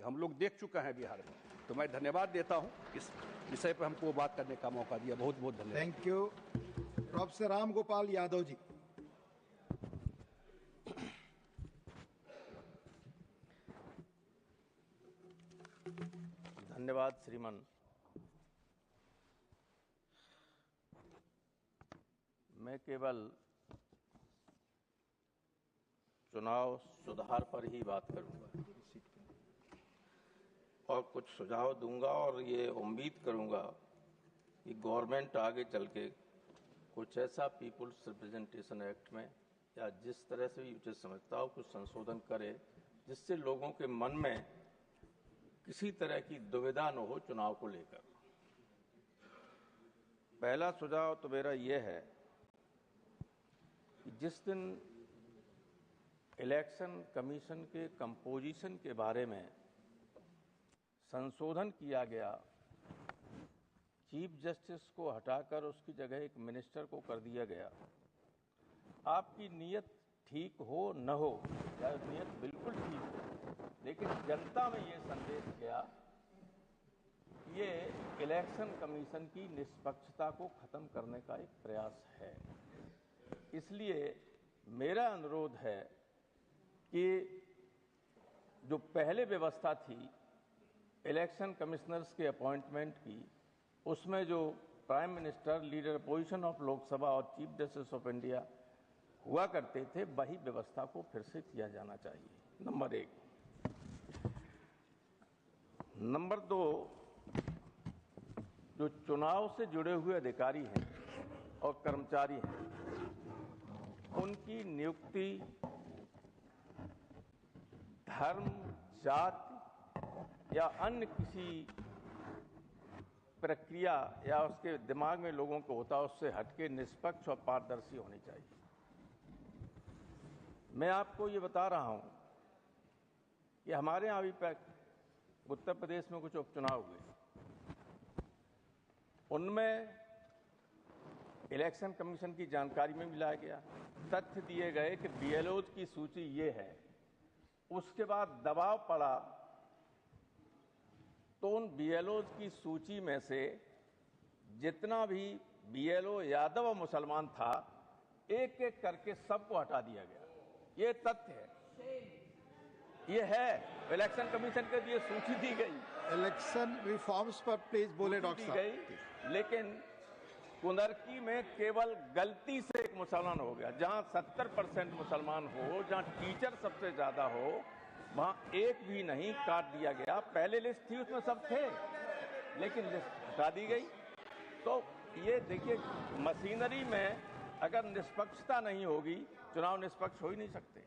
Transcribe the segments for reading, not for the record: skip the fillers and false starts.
हम लोग देख चुके हैं बिहार में। तो मैं धन्यवाद देता हूं, इस विषय पर हमको बात करने का मौका दिया। बहुत बहुत धन्यवाद। Thank you. Professor Ram Gopal Yadav ji. धन्यवाद श्रीमान। मैं केवल चुनाव सुधार पर ही बात करूंगा और कुछ सुझाव दूंगा, और ये उम्मीद करूंगा कि गवर्नमेंट आगे चल के कुछ ऐसा पीपुल्स रिप्रेजेंटेशन एक्ट में या जिस तरह से भी उचित समझता हो कुछ संशोधन करे, जिससे लोगों के मन में किसी तरह की दुविधा न हो चुनाव को लेकर। पहला सुझाव तो मेरा यह है कि जिस दिन इलेक्शन कमीशन के कंपोजिशन के बारे में संशोधन किया गया, चीफ जस्टिस को हटाकर उसकी जगह एक मिनिस्टर को कर दिया गया। आपकी नीयत ठीक हो न हो, या नीयत बिल्कुल ठीक हो, लेकिन जनता में ये संदेश गया ये इलेक्शन कमीशन की निष्पक्षता को खत्म करने का एक प्रयास है। इसलिए मेरा अनुरोध है कि जो पहले व्यवस्था थी इलेक्शन कमिश्नर्स के अपॉइंटमेंट की, उसमें जो prime minister, leader opposition of Lok Sabha और चीफ जस्टिस ऑफ इंडिया हुआ करते थे, वही व्यवस्था को फिर से किया जाना चाहिए, नंबर 1। नंबर 2, जो चुनाव से जुड़े हुए अधिकारी हैं और कर्मचारी हैं, उनकी नियुक्ति धर्म, जाति या अन्य किसी प्रक्रिया या उसके दिमाग में लोगों को होता है उससे हटके निष्पक्ष और पारदर्शी होनी चाहिए। मैं आपको ये बता रहा हूं कि हमारे यहाँ अभी उत्तर प्रदेश में कुछ उपचुनाव हुए, उनमें इलेक्शन कमीशन की जानकारी में भी लाया गया, तथ्य दिए गए कि बीएलओज की सूची ये है। उसके बाद दबाव पड़ा तो उन बीएलओज की सूची में से जितना भी बीएलओ यादव और मुसलमान था, एक एक करके सबको हटा दिया गया। ये तथ्य है, ये है इलेक्शन कमीशन के लिए सूची दी गई। इलेक्शन रिफॉर्म्स पर प्लीज बोले डॉक्टर साहब। लेकिन कुंदरकी में केवल गलती से एक मुसलमान हो गया। जहां 70% मुसलमान हो, जहां टीचर सबसे ज्यादा हो, वहां एक भी नहीं काट दिया गया। पहले लिस्ट थी उसमें सब थे, लेकिन लिस्ट हटा दी गई। तो ये देखिए, मशीनरी में अगर निष्पक्षता नहीं होगी, चुनाव निष्पक्ष हो ही नहीं सकते।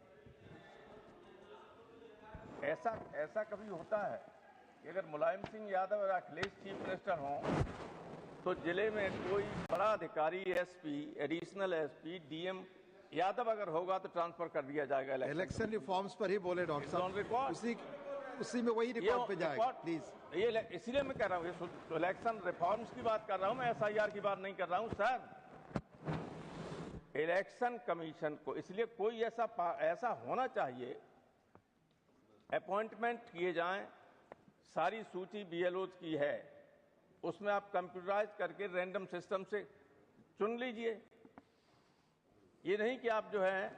ऐसा कभी होता है कि अगर मुलायम सिंह यादव और अखिलेश चीफ मिनिस्टर हों तो जिले में कोई बड़ा अधिकारी, SP, additional SP, DM Yadav अगर होगा तो ट्रांसफर कर दिया जाएगा। इलेक्शन रिफॉर्म्स पर ही बोले डॉक्टर साहब, उसी में वही रिकॉर्ड पे जाएगा प्लीज। ये इसीलिए मैं कह रहा हूँ, इलेक्शन रिफॉर्म्स की बात कर रहा हूं, मैं एसआईआर की बात नहीं कर रहा हूं सर। इलेक्शन कमीशन को इसलिए कोई ऐसा होना चाहिए, अपॉइंटमेंट किए जाएं, सारी सूची बीएलओज की है, उसमें आप कंप्यूटराइज करके रैंडम सिस्टम से चुन लीजिए। ये नहीं कि आप जो है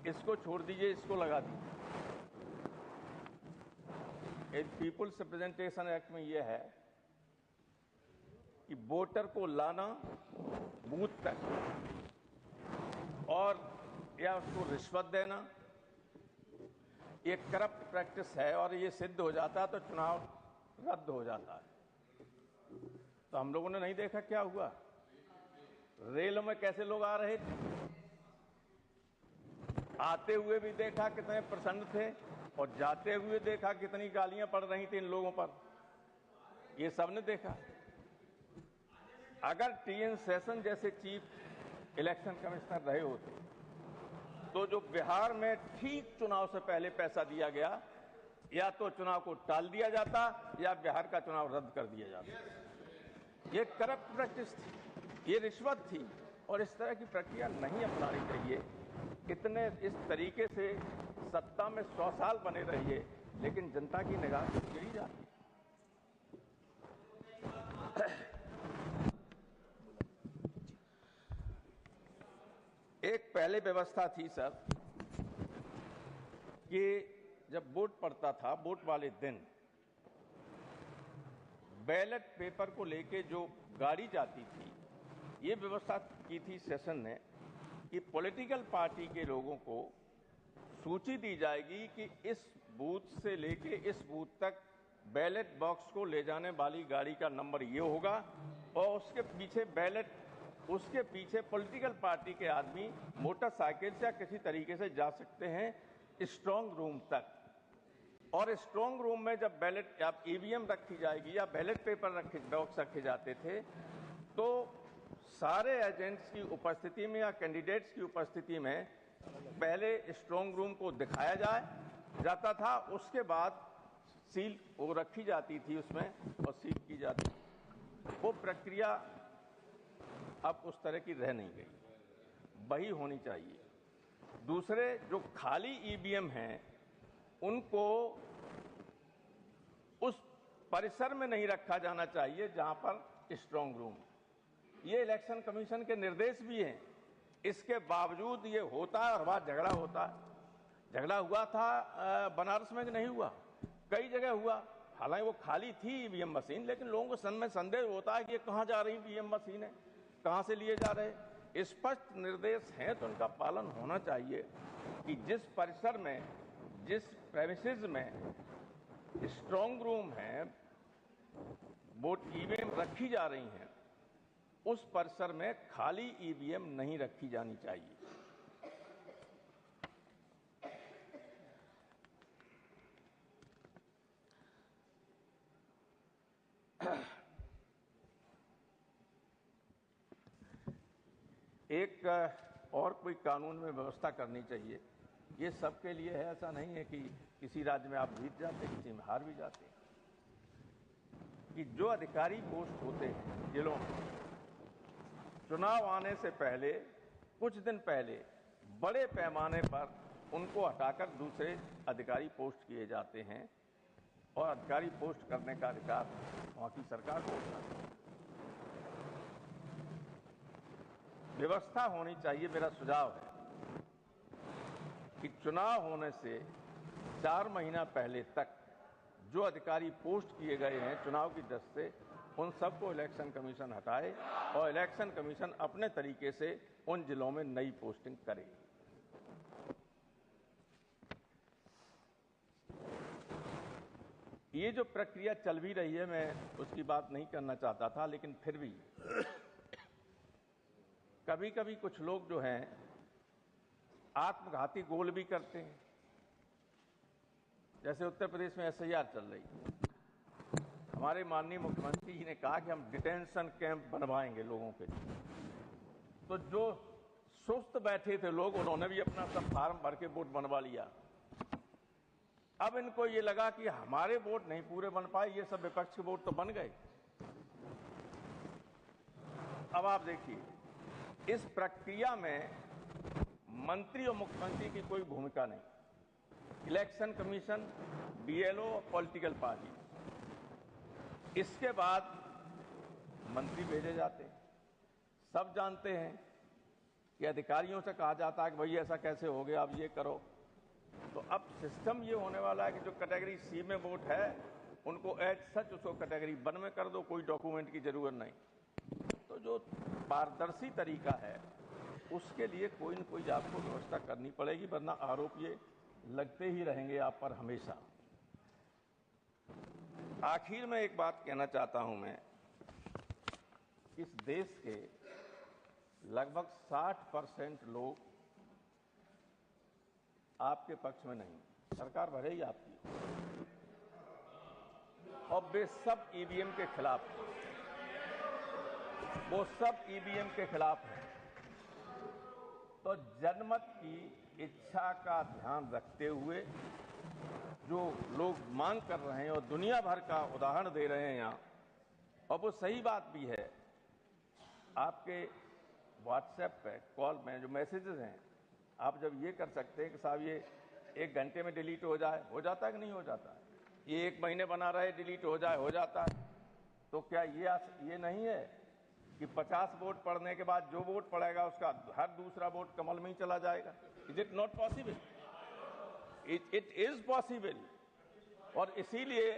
इसको छोड़ दीजिए, इसको लगा दीजिए। एक पीपुल्स रिप्रेजेंटेशन एक्ट में यह है कि वोटर को लाना बूथ तक और या उसको रिश्वत देना ये करप्ट प्रैक्टिस है, और ये सिद्ध हो जाता है तो चुनाव रद्द हो जाता है। तो हम लोगों ने नहीं देखा क्या हुआ, रेलों में कैसे लोग आ रहे थे, आते हुए भी देखा कितने प्रसन्न थे, और जाते हुए देखा कितनी गालियां पड़ रही थी इन लोगों पर, ये सबने देखा। अगर टीएन सेशन जैसे चीफ इलेक्शन कमिश्नर रहे होते तो जो बिहार में ठीक चुनाव से पहले पैसा दिया गया, या तो चुनाव को टाल दिया जाता या बिहार का चुनाव रद्द कर दिया जाता। ये करप्ट प्रैक्टिस थी, ये रिश्वत थी, और इस तरह की प्रक्रिया नहीं अपनानी चाहिए। इस तरीके से सत्ता में 100 साल बने रहिए, लेकिन जनता की निगाह तो गिरी जाती है। एक पहले व्यवस्था थी सर कि जब वोट पड़ता था, वोट वाले दिन बैलेट पेपर को लेके जो गाड़ी जाती थी, ये व्यवस्था की थी सेशन ने कि पॉलिटिकल पार्टी के लोगों को सूची दी जाएगी कि इस बूथ से लेके इस बूथ तक बैलेट बॉक्स को ले जाने वाली गाड़ी का नंबर ये होगा और उसके पीछे पॉलिटिकल पार्टी के आदमी मोटरसाइकिल से या किसी तरीके से जा सकते हैं स्ट्रांग रूम तक। और स्ट्रांग रूम में जब बैलेट या ईवीएम रखी जाएगी या बैलेट पेपर बॉक्स रखे जाते थे, तो सारे एजेंट्स की उपस्थिति में या कैंडिडेट्स की उपस्थिति में पहले स्ट्रांग रूम को दिखाया जाता था, उसके बाद सील वो रखी जाती थी उसमें और सील की जाती थी। वो प्रक्रिया अब उस तरह की रह नहीं गई, वही होनी चाहिए। दूसरे जो खाली ईवीएम हैं उनको उस परिसर में नहीं रखा जाना चाहिए जहां पर स्ट्रांग रूम। ये इलेक्शन कमीशन के निर्देश भी हैं, इसके बावजूद ये होता है और वहां झगड़ा होता है। झगड़ा हुआ था बनारस में कि नहीं हुआ, कई जगह हुआ। हालांकि वो खाली थी ईवीएम मशीन, लेकिन लोगों को संदेह होता है कि ये कहां जा रही ईवीएम मशीन है, कहां से लिए जा रहे। स्पष्ट निर्देश हैं तो उनका पालन होना चाहिए कि जिस परिसर में, जिस प्रेमिसेस में स्ट्रांग रूम है, वोट ईवीएम रखी जा रही हैं, उस परिसर में खाली ईवीएम नहीं रखी जानी चाहिए। एक और कोई कानून में व्यवस्था करनी चाहिए। ये सबके लिए है, ऐसा नहीं है कि किसी राज्य में आप जीत जाते, किसी में हार भी जाते। कि जो अधिकारी पोस्ट होते हैं जिलों में, चुनाव आने से पहले कुछ दिन पहले बड़े पैमाने पर उनको हटाकर दूसरे अधिकारी पोस्ट किए जाते हैं और अधिकारी पोस्ट करने का अधिकार वहां की सरकार को होता है। व्यवस्था होनी चाहिए। मेरा सुझाव है कि चुनाव होने से 4 महीना पहले तक जो अधिकारी पोस्ट किए गए हैं चुनाव की दृष्टि से, उन सबको इलेक्शन कमीशन हटाए और इलेक्शन कमीशन अपने तरीके से उन जिलों में नई पोस्टिंग करे। ये जो प्रक्रिया चल भी रही है, मैं उसकी बात नहीं करना चाहता था, लेकिन फिर भी कभी कभी कुछ लोग जो हैं आत्मघाती गोल भी करते हैं। जैसे उत्तर प्रदेश में एसआईआर चल रही है, हमारे माननीय मुख्यमंत्री जी ने कहा कि हम डिटेंशन कैंप बनवाएंगे लोगों के लिए। तो जो सुस्त बैठे थे लोग, उन्होंने भी अपना सब फार्म भर के वोट बनवा लिया। अब इनको ये लगा कि हमारे वोट नहीं पूरे बन पाए, ये सब विपक्ष के वोट तो बन गए। अब आप देखिए, इस प्रक्रिया में मंत्री और मुख्यमंत्री की कोई भूमिका नहीं। इलेक्शन कमीशन, बीएलओ और पॉलिटिकल पार्टी, इसके बाद मंत्री भेजे जाते हैं। सब जानते हैं कि अधिकारियों से कहा जाता है कि भाई ऐसा कैसे हो गया, अब ये करो। तो अब सिस्टम ये होने वाला है कि जो कैटेगरी सी में वोट है उनको एज सच उसको कैटेगरी 1 में कर दो, कोई डॉक्यूमेंट की जरूरत नहीं। तो जो पारदर्शी तरीका है उसके लिए कोई न कोई आपको व्यवस्था करनी पड़ेगी, वरना आरोप ये लगते ही रहेंगे आप पर हमेशा। आखिर में एक बात कहना चाहता हूं मैं, इस देश के लगभग 60% लोग आपके पक्ष में नहीं, सरकार भले ही आपकी, और वे सब ईवीएम के खिलाफ हैं। वो सब ईवीएम के खिलाफ हैं। तो जनमत की इच्छा का ध्यान रखते हुए जो लोग मांग कर रहे हैं और दुनिया भर का उदाहरण दे रहे हैं यहाँ, और वो सही बात भी है। आपके व्हाट्सएप पे कॉल में जो मैसेजेस हैं, आप जब ये कर सकते हैं कि साहब ये 1 घंटे में डिलीट हो जाए, हो जाता है कि नहीं हो जाता है? ये 1 महीने बना रहे, डिलीट हो जाता है। तो क्या ये नहीं है कि 50 वोट पड़ने के बाद जो वोट पड़ेगा उसका हर दूसरा वोट कमल में ही चला जाएगा? Is it not possible? It is possible. और इसीलिए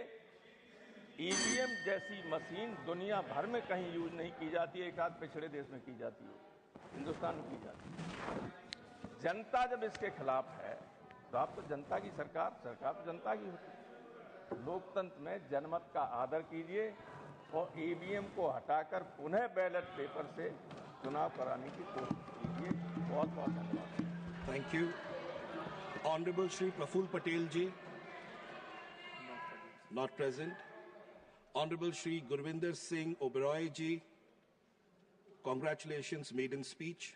ईवीएम जैसी मशीन दुनिया भर में कहीं यूज नहीं की जाती है, एक आध पिछड़े देश में की जाती है, हिंदुस्तान में की जाती है। जनता जब इसके खिलाफ है तो आप तो जनता की सरकार तो जनता की होती है। लोकतंत्र में जनमत का आदर कीजिए और ईवीएम को हटाकर पुनः बैलेट पेपर से चुनाव कराने की कोशिश कीजिए। बहुत बहुत धन्यवाद। Thank you. Honorable Shri Praful Patel ji, not present. Honorable Shri Gurvinder Singh Oberoi ji, congratulations, maiden speech.